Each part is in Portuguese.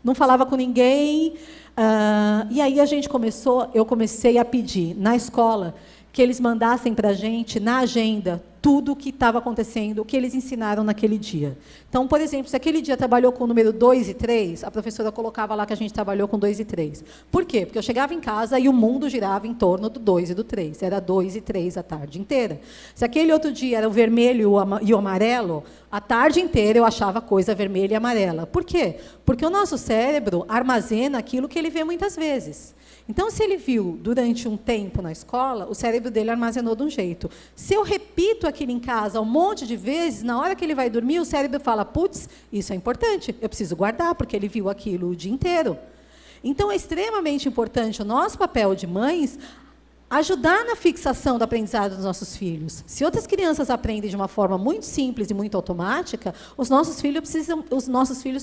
não falava com ninguém. E aí eu comecei a pedir na escola que eles mandassem para a gente, na agenda, tudo o que estava acontecendo, o que eles ensinaram naquele dia. Então, por exemplo, se aquele dia trabalhou com o número 2 e 3, a professora colocava lá que a gente trabalhou com 2 e 3. Por quê? Porque eu chegava em casa e o mundo girava em torno do 2 e do 3. Era 2 e 3 a tarde inteira. Se aquele outro dia era o vermelho e o amarelo, a tarde inteira eu achava coisa vermelha e amarela. Por quê? Porque o nosso cérebro armazena aquilo que ele vê muitas vezes. Então, se ele viu durante um tempo na escola, o cérebro dele armazenou de um jeito. Se eu repito aquilo em casa um monte de vezes, na hora que ele vai dormir, o cérebro fala, putz, isso é importante, eu preciso guardar, porque ele viu aquilo o dia inteiro. Então, é extremamente importante o nosso papel de mães ajudar na fixação do aprendizado dos nossos filhos. Se outras crianças aprendem de uma forma muito simples e muito automática, os nossos filhos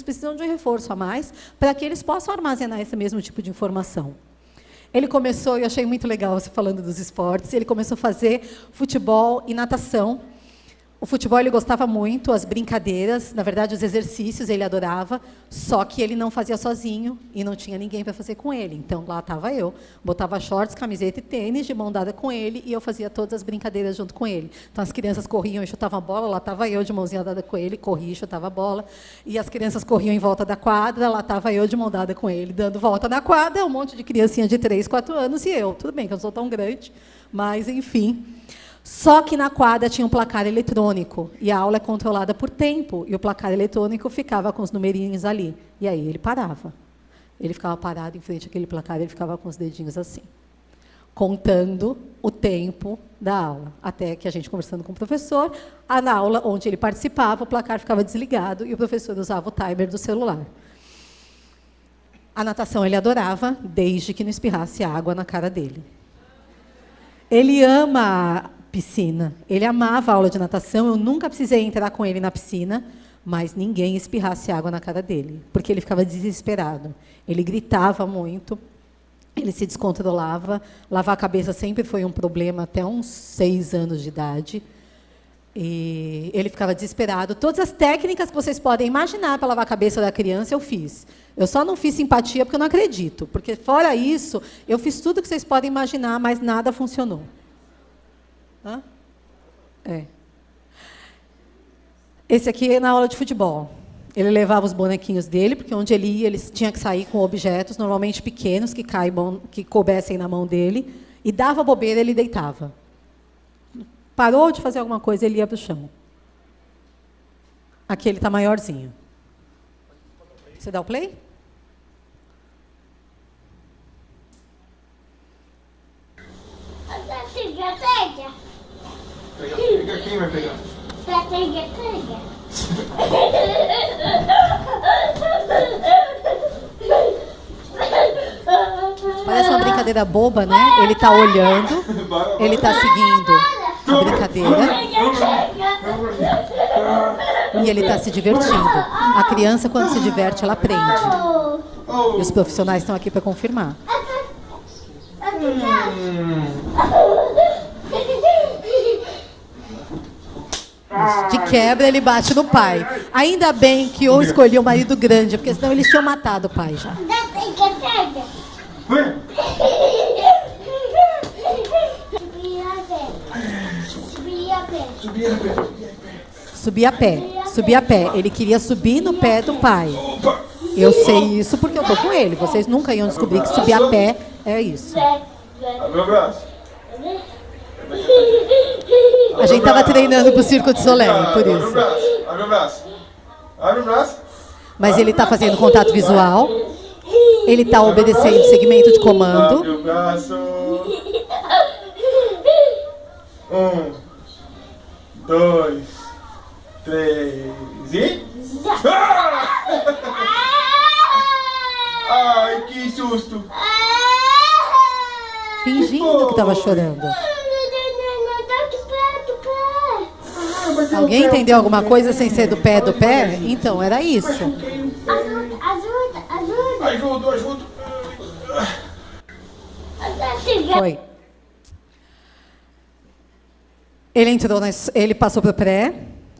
precisam de um reforço a mais para que eles possam armazenar esse mesmo tipo de informação. Ele começou, eu achei muito legal você falando dos esportes, ele começou a fazer futebol e natação. O futebol ele gostava muito, as brincadeiras, na verdade, os exercícios ele adorava, só que ele não fazia sozinho e não tinha ninguém para fazer com ele. Então, lá estava eu, botava shorts, camiseta e tênis, de mão dada com ele, e eu fazia todas as brincadeiras junto com ele. Então, as crianças corriam e chutavam a bola, lá estava eu, de mãozinha dada com ele, corria e chutava a bola. E as crianças corriam em volta da quadra, lá estava eu, de mão dada com ele, dando volta na quadra, um monte de criancinha de 3, 4 anos, e eu. Tudo bem que eu não sou tão grande, mas, enfim. Só que na quadra tinha um placar eletrônico, e a aula é controlada por tempo, e o placar eletrônico ficava com os numerinhos ali. E aí ele parava. Ele ficava parado em frente àquele placar, ele ficava com os dedinhos assim, contando o tempo da aula. Até que a gente, conversando com o professor, na aula onde ele participava, o placar ficava desligado, e o professor usava o timer do celular. A natação ele adorava, desde que não espirrasse água na cara dele. Ele ama piscina. Ele amava a aula de natação, eu nunca precisei entrar com ele na piscina, mas ninguém espirrasse água na cara dele, porque ele ficava desesperado. Ele gritava muito, ele se descontrolava, lavar a cabeça sempre foi um problema até uns 6 anos de idade, e ele ficava desesperado. Todas as técnicas que vocês podem imaginar para lavar a cabeça da criança, eu fiz. Eu só não fiz simpatia porque eu não acredito, porque, fora isso, eu fiz tudo que vocês podem imaginar, mas nada funcionou. Hã? É. Esse aqui é na aula de futebol. Ele levava os bonequinhos dele, porque onde ele ia, ele tinha que sair com objetos, normalmente pequenos, que coubessem na mão dele, e dava bobeira, ele deitava. Parou de fazer alguma coisa, ele ia para o chão. Aqui ele está maiorzinho. Você dá o play? Pega, quem vai pegar? Pega. Parece uma brincadeira boba, né? Ele está olhando, ele está seguindo a brincadeira e ele está se divertindo. A criança, quando se diverte, ela aprende. E os profissionais estão aqui para confirmar. De quebra, ele bate no pai. Ainda bem que eu escolhi o marido grande, porque senão eles tinham matado o pai já. Subir a pé. Ele queria subir no pé do pai. Eu sei isso porque eu tô com ele. Vocês nunca iam descobrir que subir a pé é isso. Abre o braço. A gente estava treinando para o Circo de Soleil, por isso. Abre o braço. Mas ele está fazendo contato visual. Ele está obedecendo o segmento de comando. Abre o braço. 1, 2, 3 e... Ai, que susto. Fingindo que estava chorando. Alguém entendeu alguma coisa sem ser do pé? Então, era isso. Ajuda. Foi. Ele passou para o pré.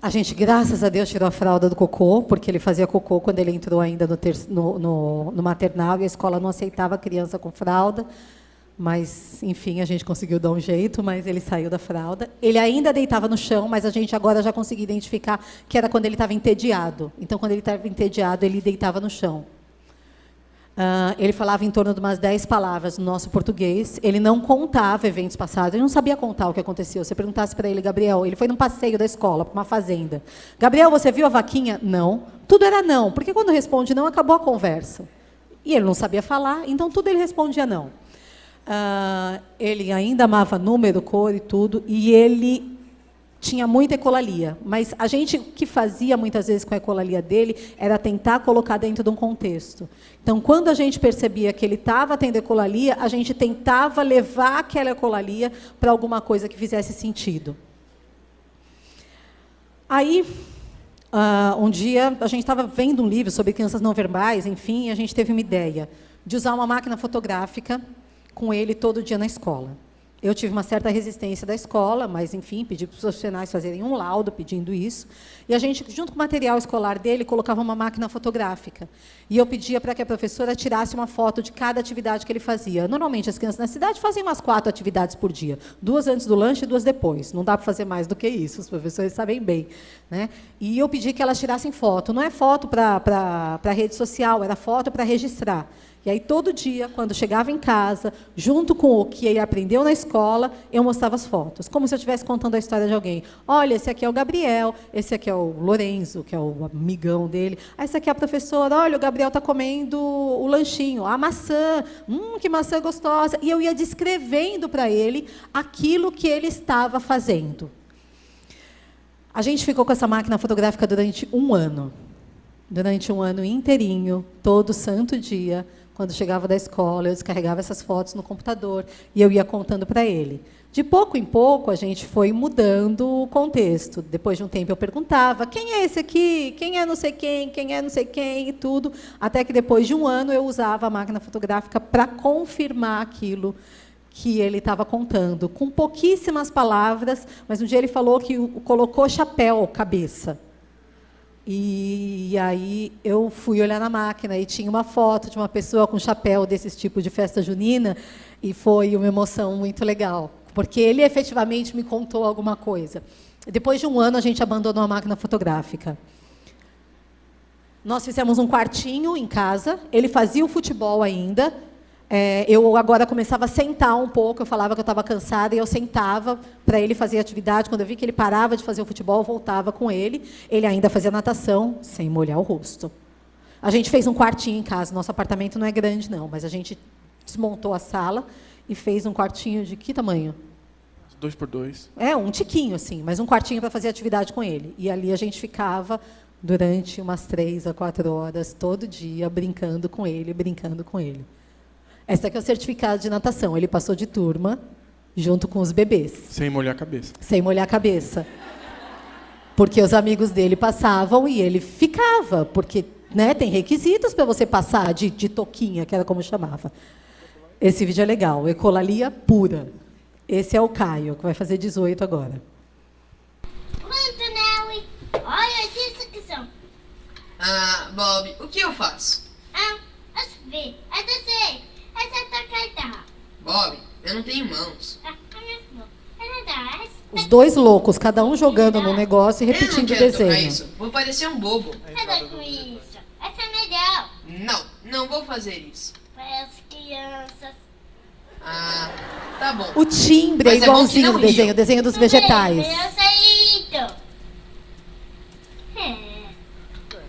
A gente, graças a Deus, tirou a fralda do cocô, porque ele fazia cocô quando ele entrou ainda no maternal, e a escola não aceitava criança com fralda. Mas, enfim, a gente conseguiu dar um jeito, mas ele saiu da fralda. Ele ainda deitava no chão, mas a gente agora já conseguiu identificar que era quando ele estava entediado. Então, quando ele estava entediado, ele deitava no chão. Ele falava em torno de umas 10 palavras no nosso português. Ele não contava eventos passados. Ele não sabia contar o que aconteceu. Se você perguntasse para ele, Gabriel, ele foi num passeio da escola, para uma fazenda. Gabriel, você viu a vaquinha? Não. Tudo era não, porque quando responde não, acabou a conversa. E ele não sabia falar, então tudo ele respondia não. Ele ainda amava número, cor e tudo, e ele tinha muita ecolalia. Mas a gente, o que fazia muitas vezes com a ecolalia dele era tentar colocar dentro de um contexto. Então, quando a gente percebia que ele estava tendo ecolalia, a gente tentava levar aquela ecolalia para alguma coisa que fizesse sentido. Aí, um dia, a gente estava vendo um livro sobre crianças não verbais, enfim, e a gente teve uma ideia de usar uma máquina fotográfica com ele todo dia na escola. Eu tive uma certa resistência da escola, mas, enfim, pedi para os profissionais fazerem um laudo pedindo isso. E a gente, junto com o material escolar dele, colocava uma máquina fotográfica. E eu pedia para que a professora tirasse uma foto de cada atividade que ele fazia. Normalmente, as crianças na cidade faziam umas 4 atividades por dia. 2 antes do lanche e 2 depois. Não dá para fazer mais do que isso, os professores sabem bem. Né? E eu pedi que elas tirassem foto. Não é foto para a rede social, era foto para registrar. E aí, todo dia, quando chegava em casa, junto com o que ele aprendeu na escola, eu mostrava as fotos, como se eu estivesse contando a história de alguém. Olha, esse aqui é o Gabriel, esse aqui é o Lorenzo, que é o amigão dele. Essa aqui é a professora, olha, o Gabriel está comendo o lanchinho, a maçã, que maçã gostosa. E eu ia descrevendo para ele aquilo que ele estava fazendo. A gente ficou com essa máquina fotográfica durante 1 ano. Durante 1 ano inteirinho, todo santo dia. Quando chegava da escola, eu descarregava essas fotos no computador e eu ia contando para ele. De pouco em pouco, a gente foi mudando o contexto. Depois de um tempo, eu perguntava, quem é esse aqui? Quem é não sei quem, e tudo. Até que, depois de 1 ano, eu usava a máquina fotográfica para confirmar aquilo que ele estava contando, com pouquíssimas palavras, mas um dia ele falou que colocou chapéu, cabeça. E aí eu fui olhar na máquina e tinha uma foto de uma pessoa com chapéu desse tipo de festa junina e foi uma emoção muito legal, porque ele efetivamente me contou alguma coisa. Depois de 1 ano, a gente abandonou a máquina fotográfica. Nós fizemos um quartinho em casa, ele fazia o futebol ainda. Eu agora começava a sentar um pouco, eu falava que eu estava cansada, e eu sentava para ele fazer atividade. Quando eu vi que ele parava de fazer o futebol, eu voltava com ele. Ele ainda fazia natação, sem molhar o rosto. A gente fez um quartinho em casa. Nosso apartamento não é grande, não, mas a gente desmontou a sala e fez um quartinho de que tamanho? 2x2. Um tiquinho, assim, mas um quartinho para fazer atividade com ele. E ali a gente ficava durante umas 3 a 4 horas, todo dia, brincando com ele. Esse aqui é o certificado de natação. Ele passou de turma, junto com os bebês. Sem molhar a cabeça. Sem molhar a cabeça. Porque os amigos dele passavam e ele ficava. Porque, né, tem requisitos para você passar de toquinha, que era como chamava. Esse vídeo é legal. Ecolalia pura. Esse é o Caio, que vai fazer 18 agora. Pronto, Nelly. Olha essa questão. Bob, o que eu faço? Deixa eu ver. Essa sei. Essa tá caída. Bob, eu não tenho mãos. Os dois loucos, cada um jogando no negócio e repetindo o Eu não quero tocar desenho. isso. Vou parecer um bobo. Nada com isso. Essa é legal. Não vou fazer isso. Para as crianças. Tá bom. O timbre Mas é é bom que igualzinho não no desenho, riam. o desenho dos vegetais. Eu sei isso.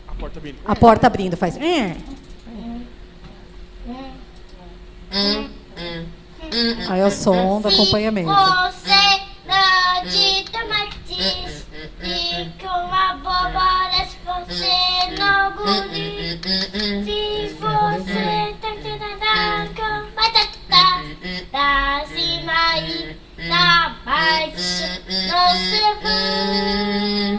A porta abrindo. A porta abrindo, faz... Aí é o som do acompanhamento. Você não de tomates e com abóboras você não gosta. Se você tá com batata da cima e da baixo, você vai.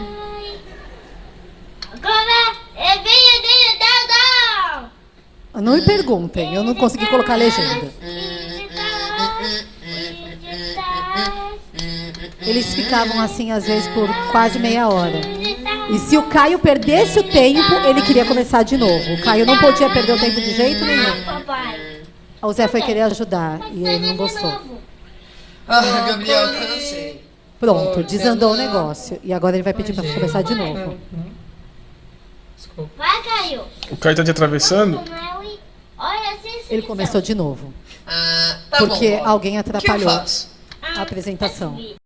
Agora eu venho de Daldão. Não me perguntem, eu não consegui colocar a legenda. Eles ficavam assim, às vezes, por quase meia hora. E se o Caio perdesse o tempo, ele queria começar de novo. O Caio não podia perder o tempo de jeito nenhum. Papai. O Zé foi querer ajudar e ele não gostou. Ah, Gabriel, cansei. Pronto, desandou o negócio. E agora ele vai pedir para começar de novo. Desculpa. Vai, Caio. O Caio tá te atravessando? Olha, assim, Ele começou de novo. Ah, tá Porque bom. alguém O que eu atrapalhou faço? a apresentação.